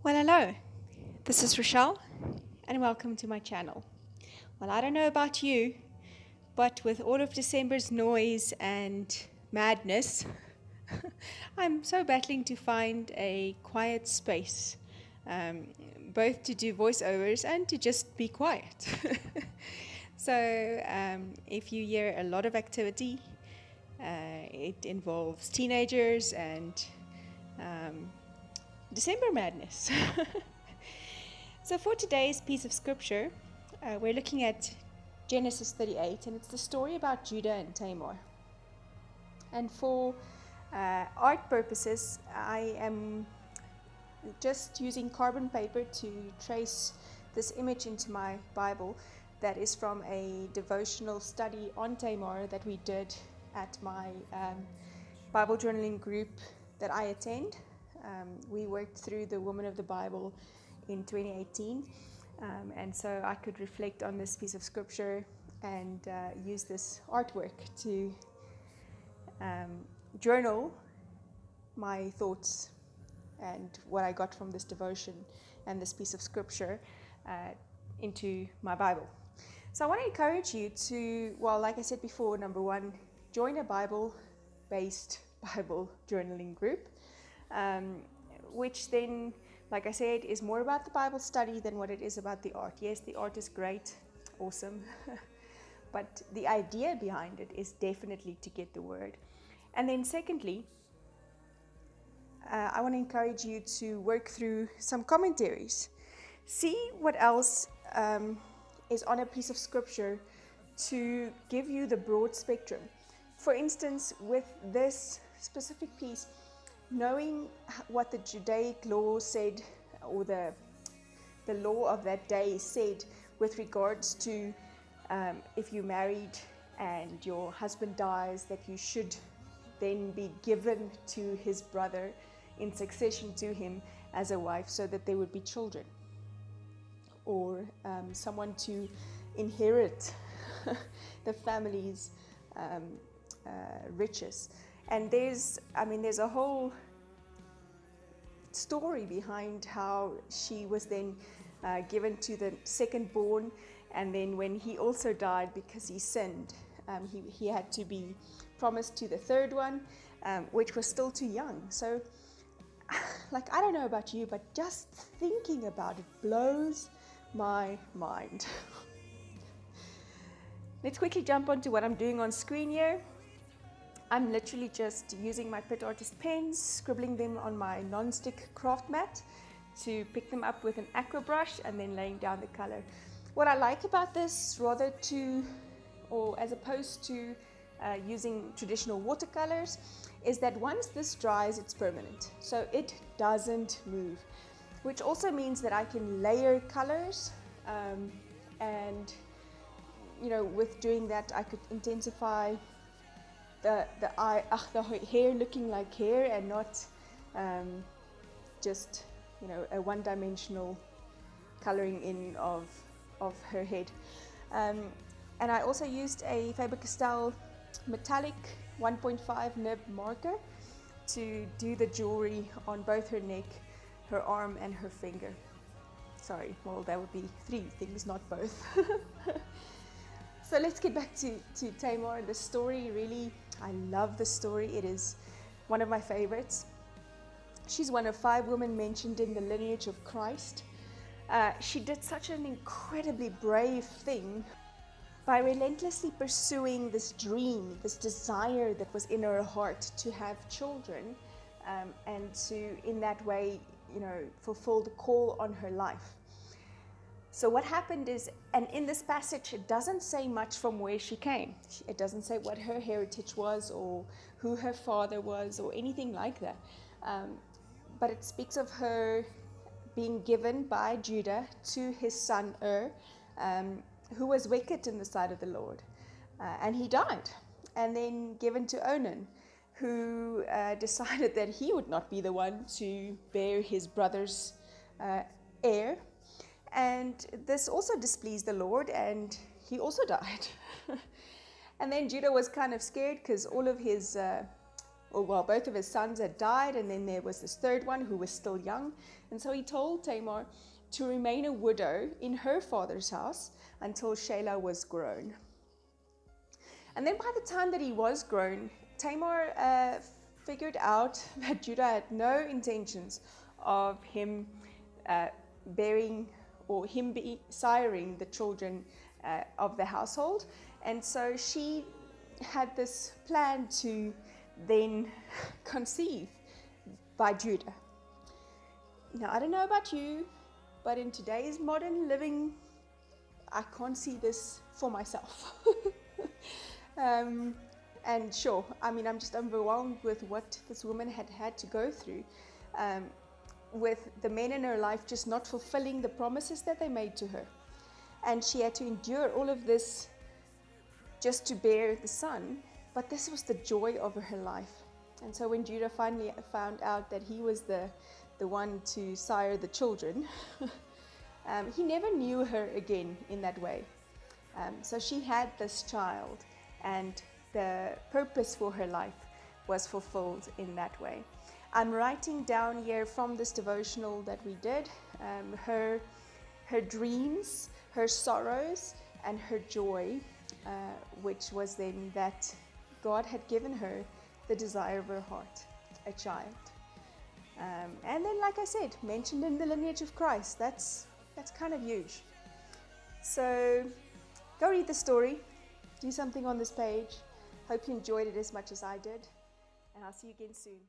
Well, hello. This is Rochelle, and welcome to my channel. Well, I don't know about you, but with all of December's noise and madness, I'm so battling to find a quiet space, um, both to do voiceovers and to just be quiet. So, if you hear a lot of activity, it involves teenagers and um, December madness. So, for today's piece of scripture, we're looking at Genesis 38, and it's the story about Judah and Tamar. And for art purposes, I am just using carbon paper to trace this image into my Bible that is from a devotional study on Tamar that we did at my Bible journaling group that I attend. We worked through the Woman of the Bible in 2018, and so I could reflect on this piece of scripture and use this artwork to journal my thoughts and what I got from this devotion and this piece of scripture into my Bible. So I want to encourage you to, well, like I said before, number one, join a Bible-based Bible journaling group, which then, like I said, is more about the Bible study than what it is about the art. Yes, the art is great, awesome, but the idea behind it is definitely to get the word. And then secondly, I want to encourage you to work through some commentaries. See what else is on a piece of scripture to give you the broad spectrum. For instance, with this specific piece, knowing what the Judaic law said, or the law of that day said with regards to if you married and your husband dies, that you should then be given to his brother in succession to him as a wife, so that there would be children, or someone to inherit the family's riches. And there's a whole story behind how she was then given to the second born, and then when he also died because he sinned, he had to be promised to the third one, which was still too young. So, like, I don't know about you, but just thinking about it blows my mind. Let's quickly jump onto what I'm doing on screen here. I'm literally just using my Pit Artist pens, scribbling them on my non-stick craft mat to pick them up with an aqua brush, and then laying down the color. What I like about this, as opposed to using traditional watercolors, is that once this dries, it's permanent. So it doesn't move, which also means that I can layer colors, and with doing that, I could intensify the hair looking like hair, and not just a one-dimensional coloring in of her head. And I also used a Faber-Castell metallic 1.5 nib marker to do the jewelry on both her neck, her arm, and her finger. Sorry, well, that would be 3 things, not both. So let's get back to Tamar. The story, really, I love the story. It is one of my favorites. She's one of 5 women mentioned in the lineage of Christ. She did such an incredibly brave thing by relentlessly pursuing this dream, this desire that was in her heart to have children, and to, in that way, fulfill the call on her life. So what happened is, and in this passage, it doesn't say much from where she came. It doesn't say what her heritage was, or who her father was, or anything like that. But it speaks of her being given by Judah to his son who was wicked in the sight of the Lord. And he died. And then given to Onan, who decided that he would not be the one to bear his brother's heir. And this also displeased the Lord, and he also died. And then Judah was kind of scared, because all of his or well, both of his sons had died, and then there was this third one who was still young. And so he told Tamar to remain a widow in her father's house until Shelah was grown. And then by the time that he was grown, Tamar figured out that Judah had no intentions of him bearing or him siring the children of the household. And so she had this plan to then conceive by Judah. Now, I don't know about you, but in today's modern living, I can't see this for myself. And sure, I mean, I'm just overwhelmed with what this woman had to go through, with the men in her life just not fulfilling the promises that they made to her. And she had to endure all of this just to bear the son, but this was the joy of her life. And so when Judah finally found out that he was the one to sire the children, he never knew her again in that way. So she had this child, and the purpose for her life was fulfilled in that way. I'm writing down here from this devotional that we did, her dreams, her sorrows, and her joy, which was then that God had given her the desire of her heart, a child. And then, like I said, mentioned in the lineage of Christ. That's kind of huge. So go read the story, do something on this page. Hope you enjoyed it as much as I did, and I'll see you again soon.